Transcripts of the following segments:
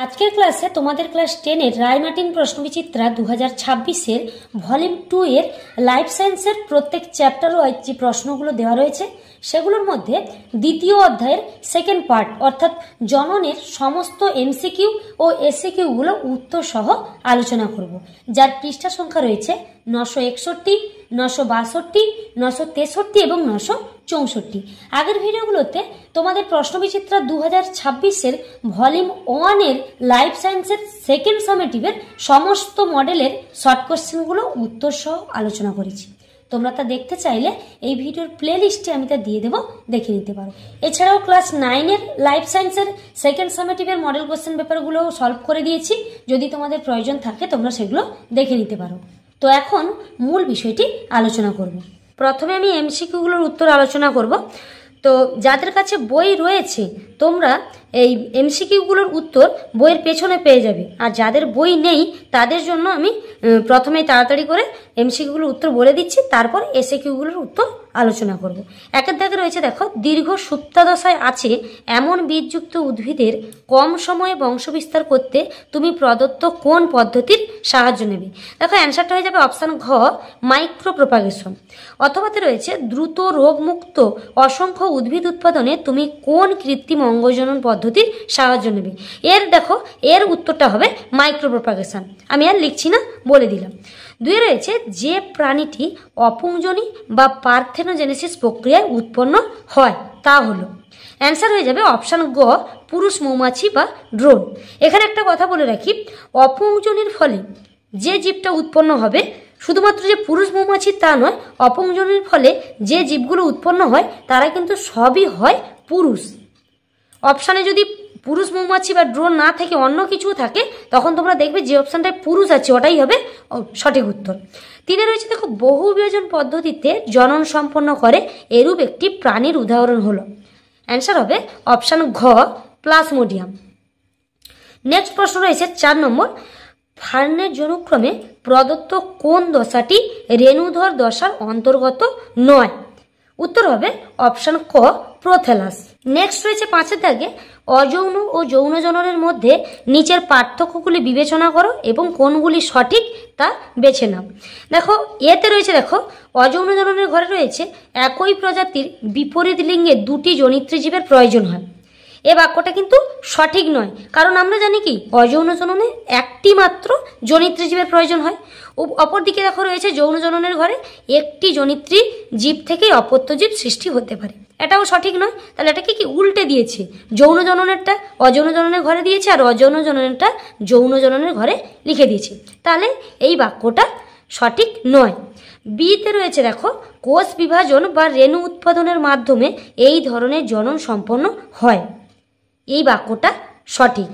আজকের ক্লাসে তোমাদের ক্লাস 10-এর রায়মার্টিন প্রশ্নবিচিত্রা 2026-এর ভলিউম 2 এর লাইফ সায়েন্সের প্রত্যেক চ্যাপ্টার ওয়াইজ যে প্রশ্নগুলো দেওয়া রয়েছে সেগুলোর মধ্যে দ্বিতীয় অধ্যায়ের সেকেন্ড পার্ট অর্থাৎ জননের সমস্ত এমসিকিউ ও এসিকিউগুলো উত্তর সহ আলোচনা করব, যার পৃষ্ঠা সংখ্যা রয়েছে 961, 962, 963 এবং 964। আগের ভিডিওগুলোতে তোমাদের প্রশ্নবিচিত্রা 2026-এর ভলিউম 1-এর লাইফ সায়েন্সের সেকেন্ড সামেটিভের সমস্ত মডেলের শর্ট কোশ্চেনগুলো উত্তর সহ আলোচনা করেছি। তোমরা তা দেখতে চাইলে এই ভিডিওর প্লে লিস্টে আমি তা দিয়ে দেবো, দেখে নিতে পারো। এছাড়াও ক্লাস 9-এর লাইফ সায়েন্সের সেকেন্ড সামেটিভের মডেল কোশ্চেন পেপারগুলো সলভ করে দিয়েছি, যদি তোমাদের প্রয়োজন থাকে তোমরা সেগুলো দেখে নিতে পারো। তো এখন মূল বিষয়টি আলোচনা করব। প্রথমে আমি এমসিকিউগুলোর উত্তর আলোচনা করব। তো যাদের কাছে বই রয়েছে তোমরা এই এমসিকিউগুলোর উত্তর বইয়ের পেছনে পেয়ে যাবে, আর যাদের বই নেই তাদের জন্য আমি প্রথমেই তাড়াতাড়ি করে এমসিকিউগুলোর উত্তর বলে দিচ্ছি, তারপর এসএকিউগুলোর উত্তর আলোচনা করব। একের দাগে রয়েছে, দেখো, দীর্ঘ সুপ্তাদশায় আছে এমন বীজযুক্ত উদ্ভিদের কম সময়ে বংশবিস্তার করতে তুমি প্রদত্ত কোন পদ্ধতির সাহায্য নেবে? দেখো, অ্যান্সারটা হয়ে যাবে অপশান ঘ, মাইক্রো প্রপাগেশন। অথবাতে রয়েছে দ্রুত রোগমুক্ত অসংখ্য উদ্ভিদ উৎপাদনে তুমি কোন কৃত্রিম অঙ্গজনন পদ্ধতির সাহায্য নেবে? দেখো, এর উত্তরটা হবে মাইক্রো প্রপাগেশন। আমি আর লিখছি না, বলে দিলাম। দুয়ে রয়েছে, যে প্রাণীটি অপুংজনী বা পার্থেনোজেনেসিস প্রক্রিয়ায় উৎপন্ন হয় তা হলো। অ্যান্সার হয়ে যাবে অপশান গ, পুরুষ মৌমাছি বা ড্রোন। এখানে একটা কথা বলে রাখি, অপুংজনীর ফলে যে জীবটা উৎপন্ন হবে শুধুমাত্র যে পুরুষ মৌমাছি তা নয়, অপুংজনীর ফলে যে জীবগুলো উৎপন্ন হয় তারা কিন্তু সবই হয় পুরুষ। অপশানে যদি পুরুষ মৌমাছি বা ড্রোন না থেকে অন্য কিছু থাকে তখন তোমরা দেখবে যে অপশানটায় পুরুষ আছে ওটাই হবে সঠিক উত্তর। তিনে রয়েছে, দেখো, বহু বিভাজন পদ্ধতিতে জনন সম্পন্ন করে এরূপ একটি প্রাণীর উদাহরণ হলো। অ্যান্সার হবে অপশান ঘ, প্লাজমোডিয়াম। নেক্সট প্রশ্ন রয়েছে 4 নম্বর, ফার্নের জনুক্রমে প্রদত্ত কোন দশাটি রেণুধর দশার অন্তর্গত নয়? উত্তর হবে অপশান ক, প্রোথ্যালাস। নেক্সট রয়েছে 5-এর দাগে, অযৌন ও যৌন জননের মধ্যে নিচের পার্থক্যগুলি বিবেচনা করো এবং কোনগুলি সঠিক তা বেছে নাও। দেখো, এতে রয়েছে, দেখো, অযৌন জননের ঘরে রয়েছে একই প্রজাতির বিপরীত লিঙ্গে দুটি জনিত্রী জীবের প্রয়োজন হয়। এ বাক্যটা কিন্তু সঠিক নয়, কারণ আমরা জানি কি অযৌন জননে একটি মাত্র জনিত্রী জীবের প্রয়োজন হয়। অপরদিকে দেখো রয়েছে যৌন জননের ঘরে একটি জনিত্রী জীব থেকেই অপত্য জীব সৃষ্টি হতে পারে। এটাও সঠিক নয়, তাহলে এটাকে কি উল্টে দিয়েছে, যৌন জননেরটা অযৌন জননের ঘরে দিয়েছে আর অযৌন জননেরটা যৌন জননের ঘরে লিখে দিয়েছে, তাহলে এই বাক্যটা সঠিক নয়। বিতে রয়েছে, দেখো, কোষ বিভাজন বা রেণু উৎপাদনের মাধ্যমে এই ধরনের জনন সম্পন্ন হয়। এই বাক্যটা সঠিক।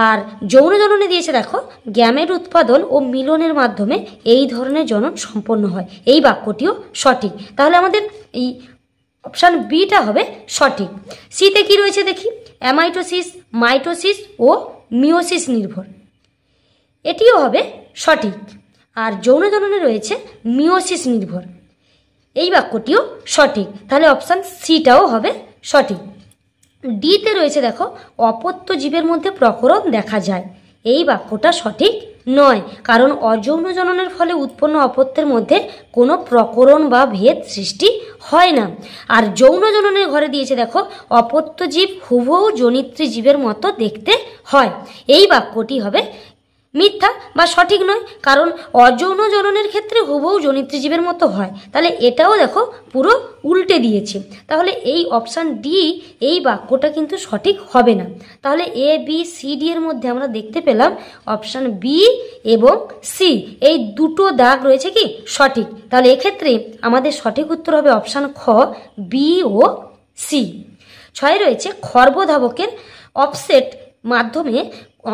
আর যৌন জননে দিয়েছে, দেখো, গ্যামেট উৎপাদন ও মিলনের মাধ্যমে এই ধরনের জনন সম্পন্ন হয়। এই বাক্যটিও সঠিক, তাহলে আমাদের এই অপশান বিটা হবে সঠিক। সিতে কি রয়েছে দেখি, অ্যামাইটোসিস, মাইটোসিস ও মিওসিস নির্ভর, এটিও হবে সঠিক। আর যৌন জননে রয়েছে মিওসিস নির্ভর, এই বাক্যটিও সঠিক, তাহলে অপশান সিটাও হবে সঠিক। ডিতে রয়েছে, দেখো, অপত্য জীবের মধ্যে প্রকরণ দেখা যায়। এই বাক্যটা সঠিক নয়, কারণ অযৌন জননের ফলে উৎপন্ন অপত্যের মধ্যে কোনো প্রকরণ বা ভেদ সৃষ্টি হয় না। আর যৌন জননের ঘরে দিয়েছে, দেখো, অপত্য জীব হুবহু জনিত্রী জীবের মতো দেখতে হয়। এই বাক্যটি হবে মিথ্যা বা সঠিক নয়, কারণ অযৌন জননের ক্ষেত্রে হুবহু জনিত্রী জীবের মতো হয়, তাহলে এটাও দেখো পুরো উল্টে দিয়েছে, তাহলে এই অপশান ডি এই বাক্যটা কিন্তু সঠিক হবে না। তাহলে এ বি সি ডি এর মধ্যে আমরা দেখতে পেলাম অপশান বি এবং সি, এই দুটো দাগ রয়েছে কি সঠিক, তাহলে এক্ষেত্রে আমাদের সঠিক উত্তর হবে অপশান খ, বি ও সি। 6 রয়েছে, খর্বধাবকের অফসেট মাধ্যমে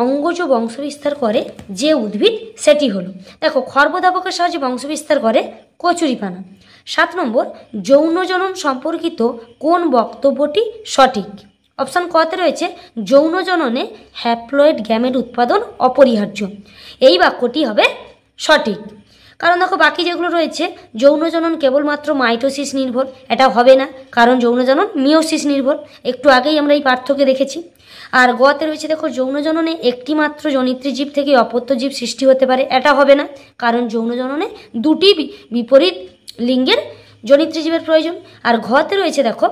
অঙ্গজ বংশবিস্তার করে যে উদ্ভিদ সেটি হলো। দেখো, খর্বধাবকের সাহায্যে বংশবিস্তার করে কচুরিপানা। 7 নম্বর, যৌন জনন সম্পর্কিত কোন বক্তব্যটি সঠিক? অপশান কতে রয়েছে, যৌন জননে হ্যাপ্লয়েড গ্যামেট উৎপাদন অপরিহার্য। এই বাক্যটি হবে সঠিক, কারণ দেখো বাকি যেগুলো রয়েছে যৌন জনন কেবলমাত্র মাইটোসিস নির্ভর, এটা হবে না, কারণ যৌন জনন মিওসিস নির্ভর। একটু আগেই আমরা এই পার্থক্য দেখেছি। আর গতে রয়েছে দেখো যৌন জননে একটি মাত্র জনিত্রী জীব থেকে অপত্য জীব সৃষ্টি হতে পারে, এটা হবে না, কারণ যৌন জননে দুটি বিপরীত লিঙ্গের জনিত্রী জীবের প্রয়োজন। আর ঘতে রয়েছে দেখো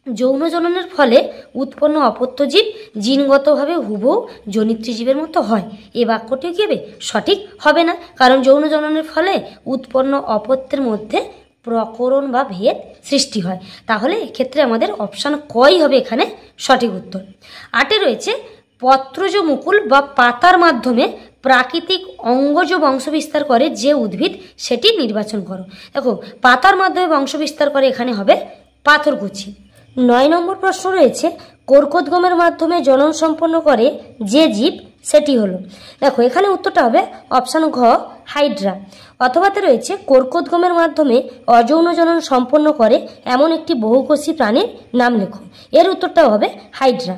যৌন জননের ফলে উৎপন্ন অপত্য জীব জিনগতভাবে হুবহু জনিত্রী জীবের মতো হয়। এই বাক্যটিও কি হবে? সঠিক হবে না, কারণ যৌন জননের ফলে উৎপন্ন অপত্যের মধ্যে প্রকরণ বা ভেদ সৃষ্টি হয়। তাহলে এক্ষেত্রে আমাদের অপশান কই হবে এখানে সঠিক উত্তর। 8 রয়েছে পত্রজ মুকুল বা পাতার মাধ্যমে প্রাকৃতিক অঙ্গজ বংশবিস্তার করে যে উদ্ভিদ সেটি নির্বাচন করো। দেখো পাতার মাধ্যমে বংশবিস্তার করে, এখানে হবে পাথরকুচি। 9 নম্বর প্রশ্ন রয়েছে কর্কটগমের মাধ্যমে জনন সম্পন্ন করে যে জীব সেটি হলো। দেখো এখানে উত্তরটা হবে অপশান ঘ হাইড্রা। অথবাতে রয়েছে কর্কটগমের মাধ্যমে অযৌন জনন সম্পন্ন করে এমন একটি বহুকোষী প্রাণীর নাম লেখো। এর উত্তরটাও হবে হাইড্রা।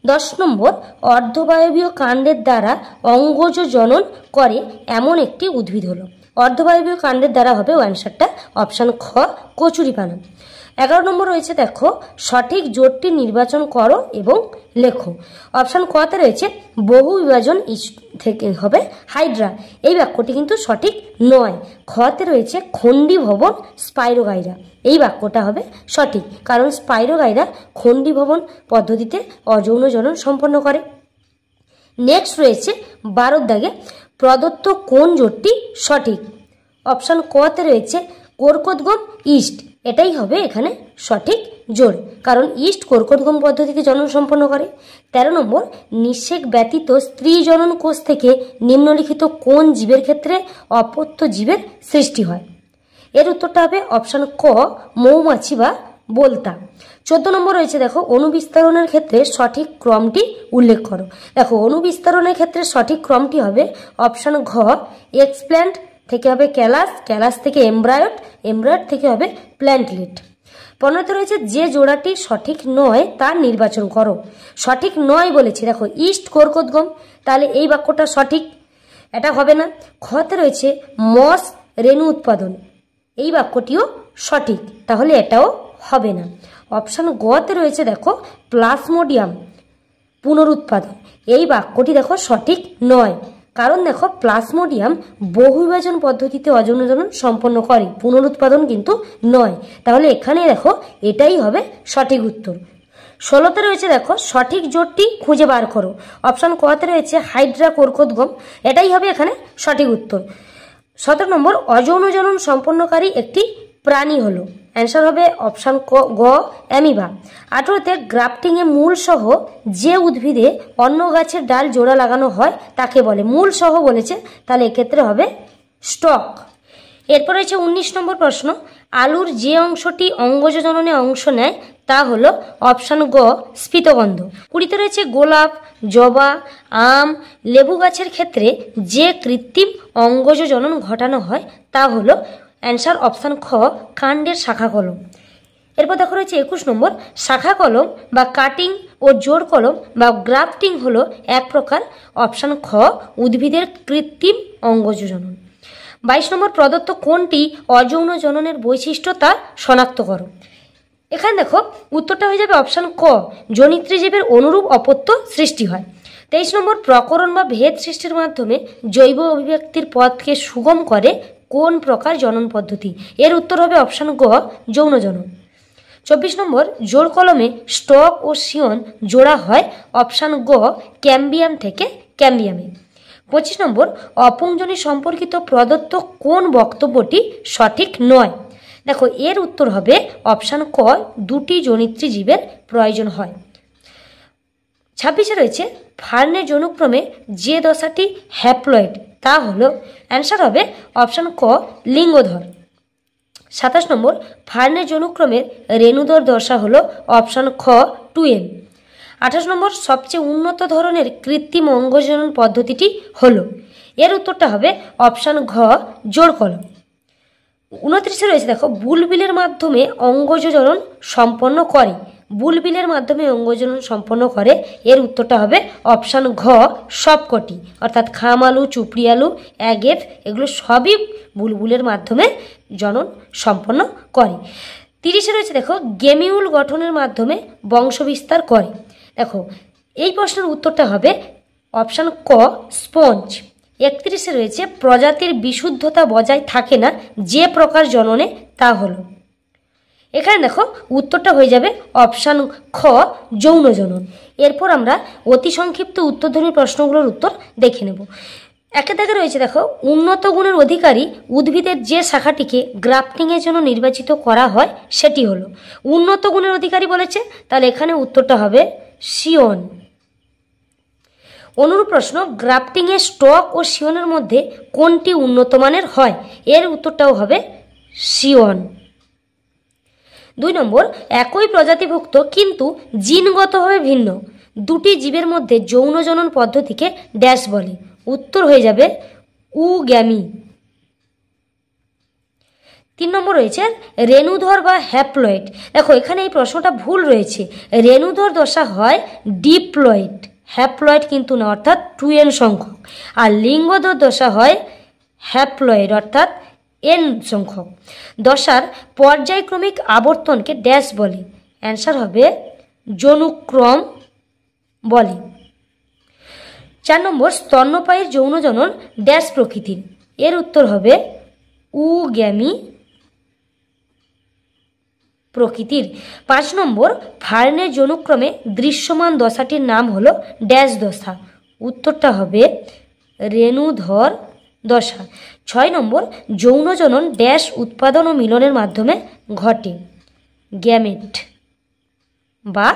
10 নম্বর অর্ধবায়বীয় কাণ্ডের দ্বারা অঙ্গজ জনন করে এমন একটি উদ্ভিদ হলো। অর্ধবায়বীয় কাণ্ডের দ্বারা হবে অ্যান্সারটা অপশান খ কচুরিপানা। 11 নম্বর রয়েছে দেখো সঠিক জোটটি নির্বাচন করো এবং লেখো। অপশান কতে রয়েছে বহু বিভাজন থেকে হবে হাইড্রা। এই বাক্যটি কিন্তু সঠিক নয়। খতে রয়েছে খণ্ডী ভবন স্পাইরোগাইরা। এই বাক্যটা হবে সঠিক, কারণ স্পাইরোগাইরা খণ্ডী ভবন পদ্ধতিতে অযৌন জনন সম্পন্ন করে। নেক্সট রয়েছে 12 দাগে প্রদত্ত কোন জোটটি সঠিক। অপশান কতে রয়েছে কর্কটগম ইস্ট। এটাই হবে এখানে সঠিক জোড়, কারণ ইস্ট কর্কটগম পদ্ধতিতে জনন সম্পন্ন করে। 13 নম্বর নিষেক ব্যতীত স্ত্রী জনন কোষ থেকে নিম্নলিখিত কোন জীবের ক্ষেত্রে অপত্য জীবের সৃষ্টি হয়। এর উত্তরটা হবে অপশান ক মৌমাছি বা বোলতা। 14 নম্বর রয়েছে দেখো অনুবিস্তারণের ক্ষেত্রে সঠিক ক্রমটি উল্লেখ করো। দেখো অনুবিস্তারণের ক্ষেত্রে সঠিক ক্রমটি হবে অপশান ঘ এক্সপ্ল্যান্ট থেকে হবে ক্যালাস, ক্যালাস থেকে এমব্রায়ট, এমব্রায়ট থেকে হবে প্ল্যান্টলেট। 15 রয়েছে যে জোড়াটি সঠিক নয় তার নির্বাচন করো। সঠিক নয় বলেছি, দেখো ইস্ট কর্কটগম, তাহলে এই বাক্যটা সঠিক, এটা হবে না। খতে রয়েছে মস রেণু উৎপাদন, এই বাক্যটিও সঠিক, তাহলে এটাও হবে না। অপশান গতে রয়েছে দেখো প্লাজমোডিয়াম পুনরুৎপাদন, এই বাক্যটি দেখো সঠিক নয়, কারণ দেখো প্লাজমোডিয়াম বহুবিভাজন পদ্ধতিতে অযৌন জনন সম্পন্ন করে, পুনরুৎপাদন কিন্তু নয়। তাহলে এখানে দেখো এটাই হবে সঠিক উত্তর। 16 রয়েছে দেখো সঠিক জোটটি খুঁজে বার করো। অপশান কতে রয়েছে হাইড্রা কর্কটগম, এটাই হবে এখানে সঠিক উত্তর। 17 নম্বর অযৌন জনন সম্পন্নকারী একটি প্রাণী হলো। অ্যান্সার হবে অপশান গ অ্যামিবা। 18তে গ্রাফটিংয়ে মূল সহ যে উদ্ভিদে অন্য গাছের ডাল জোড়া লাগানো হয় তাকে বলে। মূল সহ বলেছে, তাহলে এক্ষেত্রে হবে স্টক। এরপর রয়েছে 19 নম্বর প্রশ্ন আলুর যে অংশটি অঙ্গজ জননে অংশ নেয় তা হলো অপশান গ স্ফীতগন্ধ। 20তে রয়েছে গোলাপ, জবা, আম, লেবু গাছের ক্ষেত্রে যে কৃত্রিম অঙ্গজ জনন ঘটানো হয় তা হলো অ্যান্সার অপশান খ কাণ্ডের শাখা কলম। এরপর দেখো রয়েছে 21 নম্বর শাখা কলম বা কাটিং ও জোড় কলম বা গ্রাফটিং হলো এক প্রকার অপশান খ উদ্ভিদের কৃত্রিম অঙ্গজ জনন। 22 নম্বর প্রদত্ত কোনটি অযৌন জননের বৈশিষ্ট্য তা শনাক্ত করো। এখানে দেখো উত্তরটা হয়ে যাবে অপশান ক জনিত্রী জীবের অনুরূপ অপত্য সৃষ্টি হয়। 23 নম্বর প্রকরণ বা ভেদ সৃষ্টির মাধ্যমে জৈব অভিব্যক্তির পথকে সুগম করে কোন প্রকার জনন পদ্ধতি। এর উত্তর হবে অপশান গ যৌন জনন। 24 নম্বর জোড় কলমে স্টক ও সিয়ন জোড়া হয় অপশান গ ক্যাম্বিয়াম থেকে ক্যাম্বিয়ামে। 25 নম্বর অপুংজনী সম্পর্কিত প্রদত্ত কোন বক্তব্যটি সঠিক নয়। দেখো এর উত্তর হবে অপশান ক দুটি জনিত্রী জীবের প্রয়োজন হয়। 26 রয়েছে ফার্নের যৌনক্রমে যে দশাটি হ্যাপ্লয়েড তা হলো অ্যান্সার হবে অপশান ক লিঙ্গধর। 27 নম্বর ফার্নের যৌনক্রমের রেণুধর দশা হলো অপশান খ 2M। 28 নম্বর সবচেয়ে উন্নত ধরনের কৃত্রিম অঙ্গজনন পদ্ধতিটি হলো, এর উত্তরটা হবে অপশান ঘ জোড় কলম। 29 রয়েছে দেখো বুলবিলের মাধ্যমে অঙ্গজনন সম্পন্ন করে। বুলবিলের মাধ্যমে অঙ্গজনন সম্পন্ন করে, এর উত্তরটা হবে অপশান ঘ সবকটি, অর্থাৎ খাম আলু, চুপড়ি আলু, অ্যাগেভ এগুলো সবই বুলবুলের মাধ্যমে জনন সম্পন্ন করে। 30 রয়েছে দেখো গেমিউল গঠনের মাধ্যমে বংশবিস্তার করে। দেখো এই প্রশ্নের উত্তরটা হবে অপশান ক স্পঞ্জ। 31 রয়েছে প্রজাতির বিশুদ্ধতা বজায় থাকে না যে প্রকার জননে তা হলো। এখানে দেখো উত্তরটা হয়ে যাবে অপশান খ যৌন জনন। এরপর আমরা অতি সংক্ষিপ্ত উত্তরধর্মী প্রশ্নগুলোর উত্তর দেখে নেব। একে দাগে রয়েছে দেখো উন্নত গুণের অধিকারী উদ্ভিদের যে শাখাটিকে গ্রাফটিংয়ের জন্য নির্বাচিত করা হয় সেটি হলো। উন্নত গুণের অধিকারী বলেছে, তাহলে এখানে উত্তরটা হবে শিয়ন। অনুরূপ প্রশ্ন, গ্রাফটিংয়ের স্টক ও শিয়নের মধ্যে কোনটি উন্নত মানের হয়? এর উত্তরটাও হবে শিয়ন। 2 নম্বর, একই প্রজাতিভুক্ত কিন্তু জিনগতভাবে ভিন্ন দুটি জীবের মধ্যে যৌন জনন পদ্ধতিকে ড্যাশ বলে? উত্তর হয়ে যাবে উগ্যামি। 3 নম্বর রয়েছে রেণুধর বা হ্যাপ্লয়েড। দেখো এখানে এই প্রশ্নটা ভুল রয়েছে, রেণুধর দশা হয় ডিপ্লয়েড, হ্যাপ্লয়েড কিন্তু না, অর্থাৎ 2n সংখ্যক। আর লিঙ্গধর দশা হয় হ্যাপ্লয়েড, অর্থাৎ n সংখ্যক। দশার পর্যায়ক্রমিক আবর্তনকে ড্যাশ বলে? অ্যান্সার হবে যৌনুক্রম বলে। 4 নম্বর, স্তন্যপায়ীর যৌনজনন ড্যাশ প্রকৃতির? এর উত্তর হবে উগ্যামি প্রকৃতির। 5 নম্বর, ফার্নের যৌনক্রমে দৃশ্যমান দশাটির নাম হলো ড্যাশ দশা? উত্তরটা হবে রেণুধর দশা। 6 নম্বর, যৌনজনন ড্যাশ উৎপাদন ও মিলনের মাধ্যমে ঘটে? গ্যামেট বা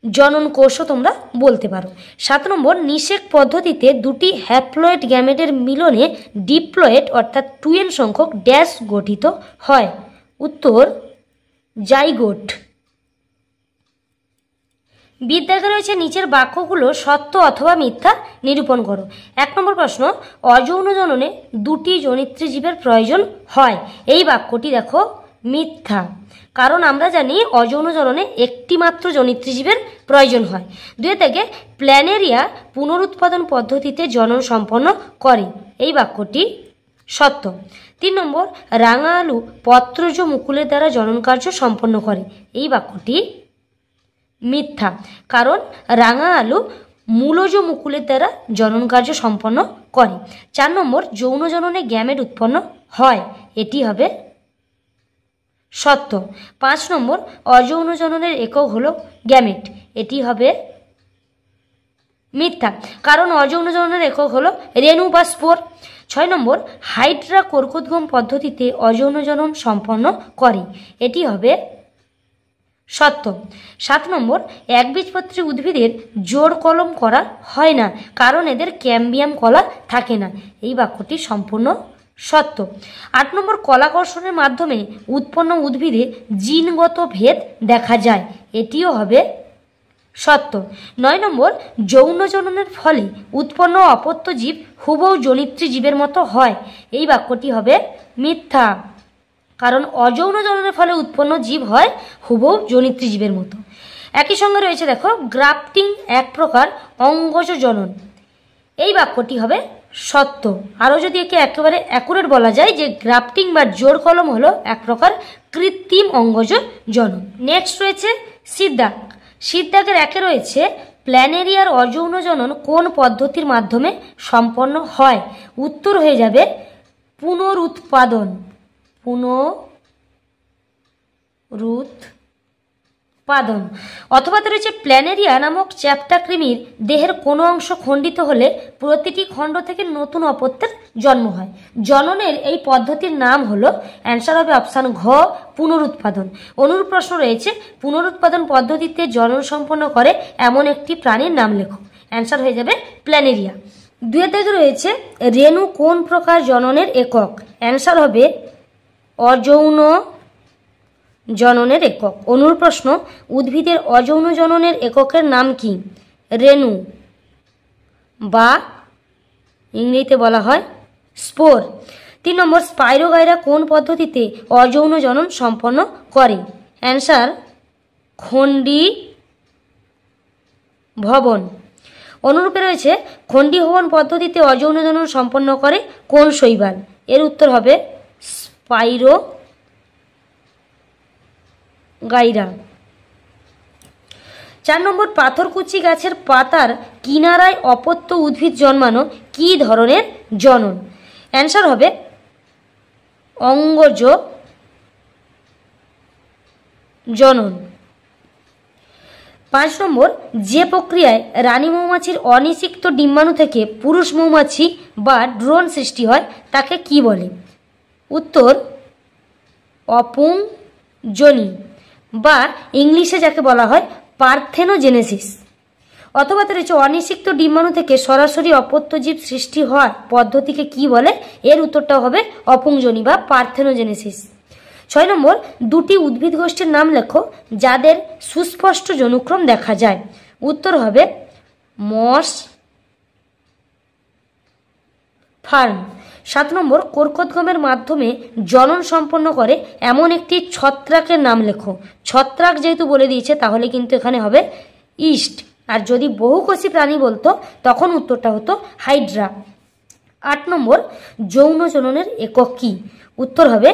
জনন কোষও তোমরা বলতে পারো। 7 নম্বর, নিষেক পদ্ধতিতে দুটি হ্যাপ্লয়েড গ্যামেটের মিলনে ডিপ্লয়েড অর্থাৎ 2n সংখ্যক ড্যাশ গঠিত হয়? উত্তর জাইগোট। বিদ্যাকে রয়েছে নিচের বাক্যগুলো সত্য অথবা মিথ্যা নিরূপণ করো। 1 নম্বর প্রশ্ন, অযৌন জননে দুটি জনিত্রী জীবের প্রয়োজন হয়। এই বাক্যটি দেখো মিথ্যা, কারণ আমরা জানি অযৌন জননে একটি মাত্র জনিত্রী জীবের প্রয়োজন হয়। 2 থেকে প্ল্যানেরিয়া পুনরুৎপাদন পদ্ধতিতে জনন সম্পন্ন করে। এই বাক্যটি সত্য। 3 নম্বর, রাঙা আলু পত্রজ মুকুলের দ্বারা জনন কার্য সম্পন্ন করে। এই বাক্যটি মিথ্যা, কারণ রাঙা আলু মূলজ মুকুলের দ্বারা জনন কার্য সম্পন্ন করে। 4 নম্বর, যৌন জননে গ্যামেট উৎপন্ন হয়। এটি হবে সত্য। 5 নম্বর, অযৌন জননের একক হলো গ্যামেট। এটি হবে মিথ্যা, কারণ অযৌন জননের একক হলো রেণু বা স্পোর। 6 নম্বর, হাইড্রা কর্কোদ্গম পদ্ধতিতে অযৌন জনন সম্পন্ন করে। এটি হবে সত্য। 7 নম্বর, একবীজপত্রী উদ্ভিদের জোড় কলম করা হয় না, কারণ এদের ক্যাম্বিয়াম কলা থাকে না। এই বাক্যটি সম্পূর্ণ সত্য। 8 নম্বর, কলাকর্ষণের মাধ্যমে উৎপন্ন উদ্ভিদে জিনগত ভেদ দেখা যায়। এটিও হবে সত্য। 9 নম্বর, যৌন জননের ফলে উৎপন্ন অপত্য জীব হুবহু জনিত্রী জীবের মতো হয়। এই বাক্যটি হবে মিথ্যা, কারণ অযৌন জননের ফলে উৎপন্ন জীব হয় হুবহু জনিত্রী জীবের মতো। একই সঙ্গে রয়েছে দেখো গ্রাফটিং এক প্রকার অঙ্গজ জনন। এই বাক্যটি হবে সত্য। আরও যদি একে একেবারে অ্যাকুরেট বলা যায় যে গ্রাফটিং বা জোড় কলম হলো এক প্রকার কৃত্রিম অঙ্গজ জনন। নেক্সট রয়েছে সিদ্ধাক। সিদ্ধাকের 1 রয়েছে প্ল্যানেরিয়ার অযৌন জনন কোন পদ্ধতির মাধ্যমে সম্পন্ন হয়? উত্তর হয়ে যাবে পুনরুৎপাদন। অথবা রয়েছে প্ল্যানেরিয়া নামক চ্যাপ্টা কৃমির দেহের কোনো অংশ খণ্ডিত হলে প্রতিটি খণ্ড থেকে নতুন অপত্যের জন্ম হয়। জননের এই পদ্ধতির নাম হলো, অ্যান্সার হবে অপশান ঘ পুনরুৎপাদন। অনুরূপ প্রশ্ন রয়েছে পুনরুৎপাদন পদ্ধতিতে জনন সম্পন্ন করে এমন একটি প্রাণীর নাম লেখো। অ্যান্সার হয়ে যাবে প্ল্যানেরিয়া। 2 থেকে রয়েছে রেণু কোন প্রকার জননের একক? অ্যান্সার হবে অযৌন জননের একক। অনুরূপ প্রশ্ন, উদ্ভিদের অযৌন জননের এককের নাম কি? রেণু বা ইংরেজিতে বলা হয় স্পোর। 3 নম্বর, স্পাইরোগাইরা কোন পদ্ধতিতে অযৌন জনন সম্পন্ন করে? অ্যান্সার খণ্ডী ভবন। অনুরূপে রয়েছে খণ্ডী ভবন পদ্ধতিতে অযৌন জনন সম্পন্ন করে কোন শৈবাল? এর উত্তর হবে স্পাইরোগাইরা। 4 নম্বর, পাথরকুচি গাছের পাতার কিনারায় অপত্য উদ্ভিদ জন্মানো কি ধরনের জনন? অ্যান্সার হবে অঙ্গজ জনন। 5 নম্বর, যে প্রক্রিয়ায় রানী মৌমাছির অনিষিক্ত ডিম্বাণু থেকে পুরুষ মৌমাছি বা ড্রোন সৃষ্টি হয় তাকে কি বলে? উত্তর অপুংজনি, বা ইংলিশে যাকে বলা হয় পার্থেনোজেনেসিস। অথবা রয়েছে অনিষিক্ত ডিম্বাণু থেকে সরাসরি অপত্যজীব সৃষ্টি হওয়ার পদ্ধতিকে কি বলে? এর উত্তরটা হবে অপুংজনি বা পার্থেনোজেনেসিস। 6 নম্বর, দুটি উদ্ভিদ গোষ্ঠীর নাম লেখো যাদের সুস্পষ্ট জনুক্রম দেখা যায়। উত্তর হবে মস, ফার্ন। 7 নম্বর, কর্কটগমের মাধ্যমে জনন সম্পন্ন করে এমন একটি ছত্রাকের নাম লেখো। ছত্রাক যেহেতু বলে দিয়েছে তাহলে কিন্তু এখানে হবে ইস্ট, আর যদি বহুকোষী প্রাণী বলতো তখন উত্তরটা হতো হাইড্রা। 8 নম্বর, যৌন জননের একক কি? উত্তর হবে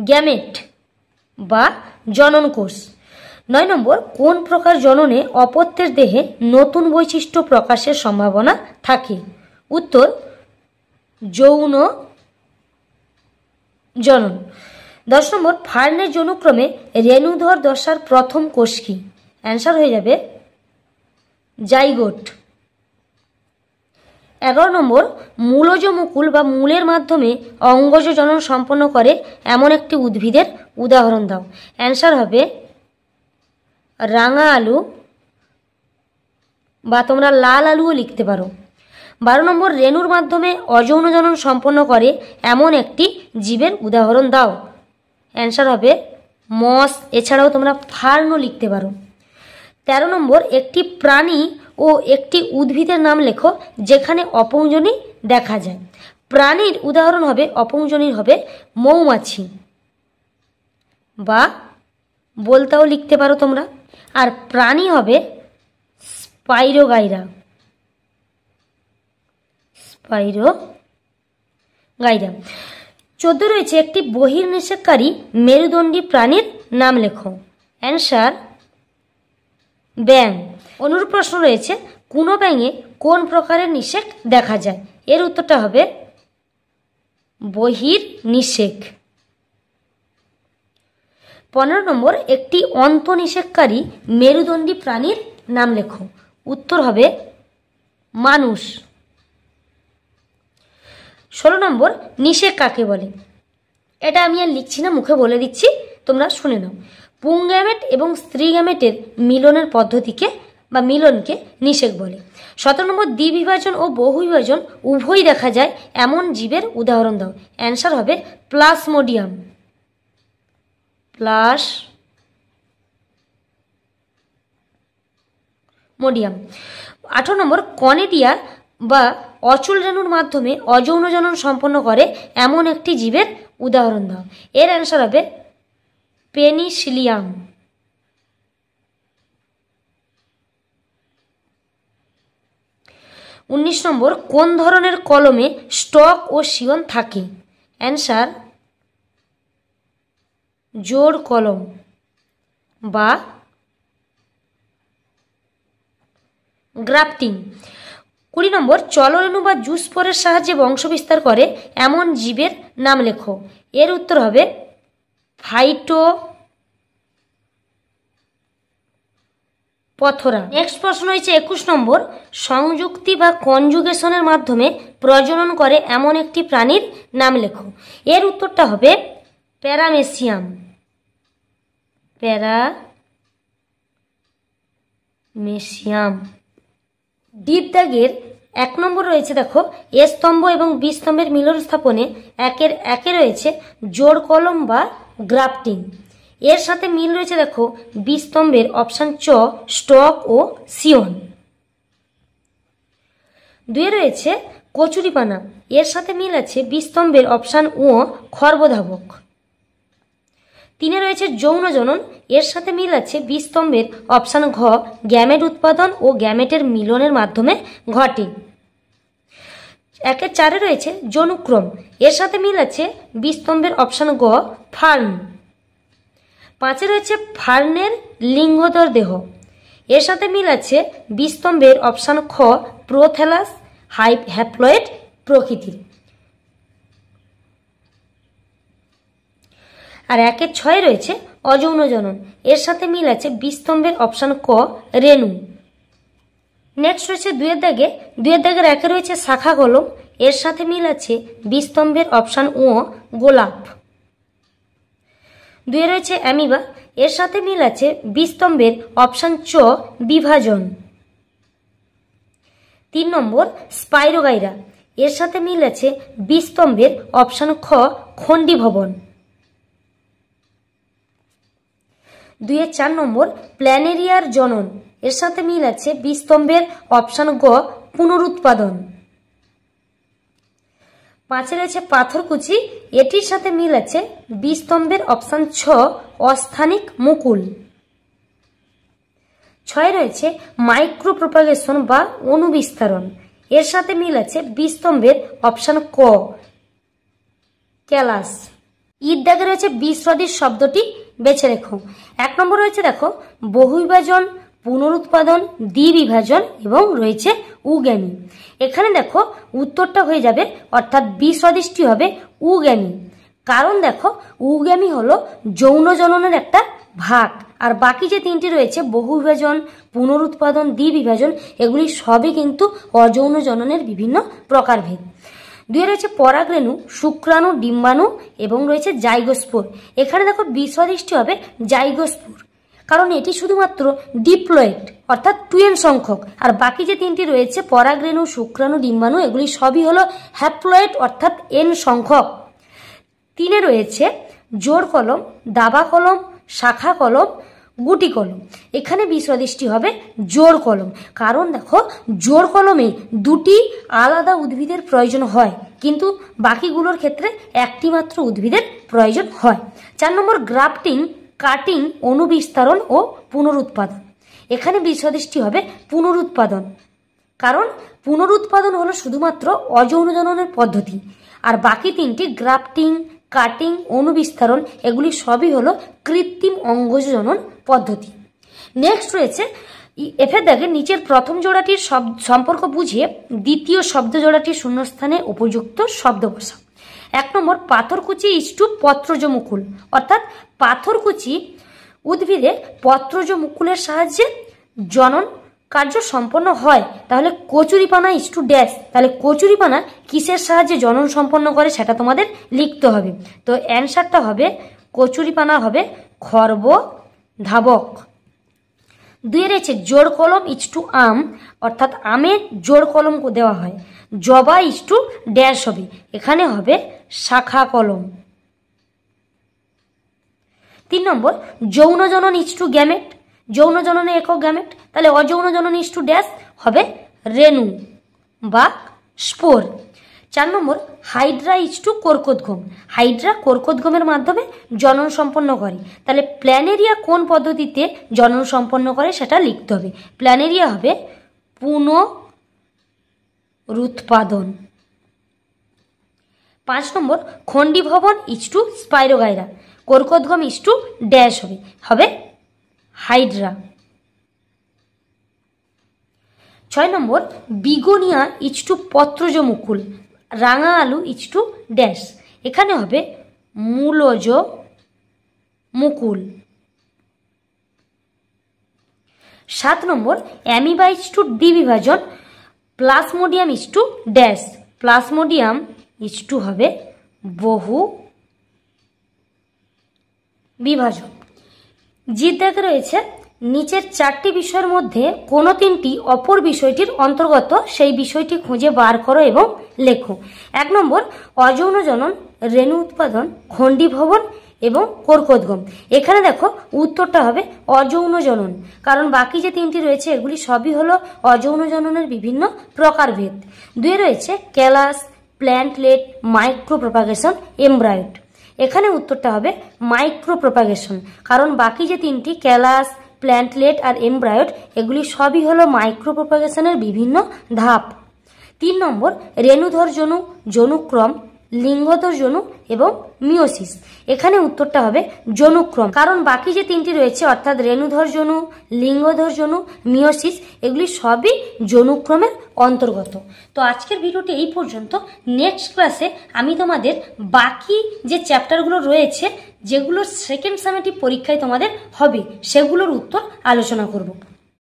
গ্যামেট বা জনন কোষ। 9 নম্বর, কোন প্রকার জননে অপত্যের দেহে নতুন বৈশিষ্ট্য প্রকাশের সম্ভাবনা থাকে? উত্তর যৌন জনন। 10 নম্বর, ফার্নের জনুক্রমে রেণুধর দশার প্রথম কোষ কি? অ্যান্সার হয়ে যাবে জাইগোট। 11 নম্বর, মূলজ মুকুল বা মূলের মাধ্যমে অঙ্গজ জনন সম্পন্ন করে এমন একটি উদ্ভিদের উদাহরণ দাও। অ্যান্সার হবে রাঙা আলু, বা তোমরা লাল আলুও লিখতে পারো। 12 নম্বর, রেণুর মাধ্যমে অযৌন জনন সম্পন্ন করে এমন একটি জীবের উদাহরণ দাও। অ্যান্সার হবে মস, এছাড়াও তোমরা ফার্নও লিখতে পারো। 13 নম্বর, একটি প্রাণী ও একটি উদ্ভিদের নাম লেখো যেখানে অপুংজনি দেখা যায়। প্রাণীর উদাহরণ হবে অপুংজনির হবে মৌমাছি, বা বলতাও লিখতে পারো তোমরা। আর প্রাণী হবে স্পাইরোগাইরা, স্পাইরোগাইরা। 14 রয়েছে একটি বহির্নিষেককারী মেরুদণ্ডী প্রাণীর নাম লেখো। অ্যান্সার ব্যাঙ। অনুরূপ প্রশ্ন রয়েছে কোনো ব্যাঙে কোন প্রকারের নিষেক দেখা যায়? এর উত্তরটা হবে বহির্নিষেক। 15 নম্বর, একটি অন্তঃনিষেককারী মেরুদণ্ডী প্রাণীর নাম লেখো। উত্তর হবে মানুষ। 16 নম্বর, নিষেক কাকে বলে? এটা আমি আর লিখছি না, মুখে বলে দিচ্ছি, তোমরা শুনে নাও। পুংগ্যামেট এবং স্ত্রী গ্যামেটের মিলনের পদ্ধতিকে বা মিলনকে নিষেক বলে। 17 নম্বর, দ্বিবিভাজন ও বহুবিভাজন উভয়ই দেখা যায় এমন জীবের উদাহরণ দাও। অ্যান্সার হবে প্লাজমোডিয়াম, প্লাজমোডিয়াম। 18 নম্বর, কনেডিয়া বা অচল রেণুর মাধ্যমে অযৌন জনন সম্পন্ন করে এমন একটি জীবের উদাহরণ দাও। এর অ্যান্সার হবে পেনিসিলিয়াম। 19 নম্বর, কোন ধরনের কলমে স্টক ও শিয়ন থাকে? অ্যান্সার জোড় কলম বা গ্রাফটিং। 20 নম্বর, চলরেণু বা জুস্পোরের সাহায্যে বংশবিস্তার করে এমন জীবের নাম লেখো। এর উত্তর হবে ফাইটোপথরা। নেক্সট প্রশ্ন হয়েছে 21 নম্বর, সংযুক্তি বা কনজুগেশনের মাধ্যমে প্রজনন করে এমন একটি প্রাণীর নাম লেখো। এর উত্তরটা হবে প্যারামেসিয়াম, প্যারামেসিয়াম। ডিপ দাগের 1 নম্বর রয়েছে, দেখো এ স্তম্ভ এবং বি স্তম্ভের মিলন স্থাপনে একে রয়েছে জোড় কলম বা গ্রাফটিং। এর সাথে মিল রয়েছে, দেখো বি স্তম্ভের অপশান চ স্টক ও সিয়ন। 2 রয়েছে কচুরিপানা, এর সাথে মিল আছে বি স্তম্ভের অপশান ও খর্বধাবক। 3 রয়েছে যৌন জনন, এর সাথে মিল আছে বি স্তম্ভের অপশান ঘ গ্যামেট উৎপাদন ও গ্যামেটের মিলনের মাধ্যমে ঘটে। 4 রয়েছে জনুক্রম, এর সাথে মিল আছে বি স্তম্ভের অপশান গ ফার্ন। 5 রয়েছে ফার্নের লিঙ্গোদর দেহ, এর সাথে মিল আছে বিস্তম্ভের অপশান খ প্রোথ্যালাস হ্যাপ্লয়েড প্রকৃতির। আর 1-এর 6 রয়েছে অযৌন জনন, এর সাথে মিল আছে বিস্তম্ভের অপশান ক রেণু। নেক্সট রয়েছে 2-এর দাগের 1-এ রয়েছে শাখা কলম, এর সাথে মিল আছে বিস্তম্ভের অপশান ও গোলাপ। 2-এ রয়েছে অ্যামিবা, এর সাথে মিল আছে বিস্তম্ভের অপশান চ বিভাজন। 3 নম্বর স্পাইরোগাইরা, এর সাথে মিল আছে বিস্তম্ভের অপশান খ খণ্ডীভবন। 2-এর 4 নম্বর প্ল্যানেরিয়ার জনন, এর সাথে মিল আছে বিস্তম্ভের অপশান গ পুনরুৎপাদন। 5-এ রয়েছে পাথরকুচি, এটির সাথে মিল আছে বিস্তম্ভের অপশান ছ অস্থানিক মুকুল। 6-এ রয়েছে মাইক্রো প্রপাগেশন বা অনুবিস্তারণ, এর সাথে মিল আছে বিস্তম্ভের অপশান ক ক্যালাস। ঈদ দাগে রয়েছে বিসদৃশ শব্দটি বেছে রেখো। 1 নম্বর রয়েছে দেখো বহুবিভাজন, পুনরুৎপাদন, দ্বিবিভাজন এবং রয়েছে উগ্যামী। এখানে দেখো উত্তরটা হয়ে যাবে অর্থাৎ বিসদৃশটি হবে উগ্যামী। কারণ দেখো উগ্যামী হলো যৌন জননের একটা ভাগ, আর বাকি যে 3টি রয়েছে বহুবিভাজন, পুনরুৎপাদন, দ্বিবিভাজন এগুলি সবই কিন্তু অযৌন জননের বিভিন্ন প্রকারভেদ। 2-এ রয়েছে পরাগরেণু, শুক্রাণু, ডিম্বাণু এবং রয়েছে জাইগোস্পোর। এখানে দেখো বিসদৃশটি হবে জাইগোস্পোর, কারণ এটি শুধুমাত্র ডিপ্লয়েড অর্থাৎ 2n সংখ্যক, আর বাকি যে 3টি রয়েছে পরাগরেণু, শুক্রাণু, ডিম্বাণু এগুলি সবই হলো হ্যাপ্লয়েড অর্থাৎ n সংখ্যক। 3-এ রয়েছে জোড় কলম, দাবা কলম, শাখা কলম, গুটি কলম। এখানে বিসদৃশটি হবে জোড় কলম, কারণ দেখো জোড় কলমে 2টি আলাদা উদ্ভিদের প্রয়োজন হয়, কিন্তু বাকিগুলোর ক্ষেত্রে একটি মাত্র উদ্ভিদের প্রয়োজন হয়। 4 নম্বর গ্রাফটিং, কাটিং, অনুবিস্তারণ ও পুনরুৎপাদন। এখানে বিসদৃশটি হবে পুনরুৎপাদন, কারণ পুনরুৎপাদন হলো শুধুমাত্র অযৌন জননের পদ্ধতি, আর বাকি 3টি গ্রাফটিং, কাটিং, অনুবিস্তারণ এগুলি সবই হলো কৃত্রিম অঙ্গজ জনন পদ্ধতি। নেক্সট রয়েছে এফের দাগে নিচের প্রথম জোড়াটির সম্পর্ক বুঝিয়ে দ্বিতীয় শব্দ জোড়াটির শূন্যস্থানে উপযুক্ত শব্দ বসাও। 1 নম্বর পাথরকুচি ইস্টু পত্রজ মুকুল, অর্থাৎ পাথরকুচি উদ্ভিদে পত্রজ মুকুলের সাহায্যে জনন কার্য সম্পন্ন হয়। তাহলে কচুরিপানা ইস্টু ড্যাশ, তাহলে কচুরিপানা কিসের সাহায্যে জনন সম্পন্ন করে সেটা তোমাদের লিখতে হবে। তো অ্যান্সারটা হবে কচুরিপানা হবে খর্ব ধাবক। 2-এ রয়েছে জোড় কলম ইস্টু আম, অর্থাৎ আমে জোড় কলম দেওয়া হয়। জবা ইস্টু ড্যাশ হবে, এখানে হবে শাখা কলম। 3 নম্বর যৌন জনন ইস্টু গ্যামেট, যৌন জননে একক গ্যামেট, তাহলে অযৌন জনন ইস্টু ড্যাশ হবে রেণু বা স্পোর। 4 নম্বর হাইড্রা ইস্টু কর্কোদ্গম, হাইড্রা কর্কোদ্গমের মাধ্যমে জনন সম্পন্ন করে। তাহলে প্ল্যানেরিয়া কোন পদ্ধতিতে জনন সম্পন্ন করে সেটা লিখতে হবে। প্ল্যানেরিয়া হবে পুনরুৎপাদন। 5 নম্বর খণ্ডীভবন ইস্টু স্পাইরোগাইরা, কর্কোদ্গম ইস্টু ড্যাশ হবে হাইড্রা। 6 নম্বর বিগোনিয়া ইস্টু পত্রজ মুকুল, রাঙা আলু ইস্টু ড্যাশ, এখানে হবে মূলজ মুকুল। 7 নম্বর অ্যামিবা ইস্টু দ্বিবিভাজন, plasmodium is to dash, plasmodium is to হবে বহু বিভাজন। জিজ্ঞাসা রয়েছে নিচের 4টি বিষয়ের মধ্যে কোনো 3টি অপর বিষয়টির অন্তর্গত, সেই বিষয়টি খুঁজে বার করো এবং লেখো। 1 নম্বর অযৌন জনন, রেণু উৎপাদন, খণ্ডীভবন এবং কর্কোদ্গম। এখানে দেখো উত্তরটা হবে অযৌন জনন, কারণ বাকি যে 3টি রয়েছে এগুলি সবই হলো অযৌন জননের বিভিন্ন প্রকারভেদ। 2-এ রয়েছে ক্যালাস, প্ল্যান্টলেট, মাইক্রো প্রপাগেশন, এমব্রায়োড। এখানে উত্তরটা হবে মাইক্রো প্রপাগেশন, কারণ বাকি যে 3টি ক্যালাস, প্ল্যান্টলেট আর এমব্রায়োড এগুলি সবই হলো মাইক্রো প্রপাগেশনের বিভিন্ন ধাপ। 3 নম্বর রেণুধর জনু, জনুক্রম, লিঙ্গধর যনু এবং মিওসিস। এখানে উত্তরটা হবে যনুক্রম, কারণ বাকি যে তিনটি রয়েছে অর্থাৎ রেণুধর যনু, লিঙ্গধর যনু, মিওসিস এগুলি সবই যনুক্রমের অন্তর্গত। তো আজকের ভিডিওটি এই পর্যন্ত। নেক্সট ক্লাসে আমি তোমাদের বাকি যে চ্যাপ্টারগুলো রয়েছে যেগুলোর সেকেন্ড সামেটিভ পরীক্ষায় তোমাদের হবে সেগুলোর উত্তর আলোচনা করব।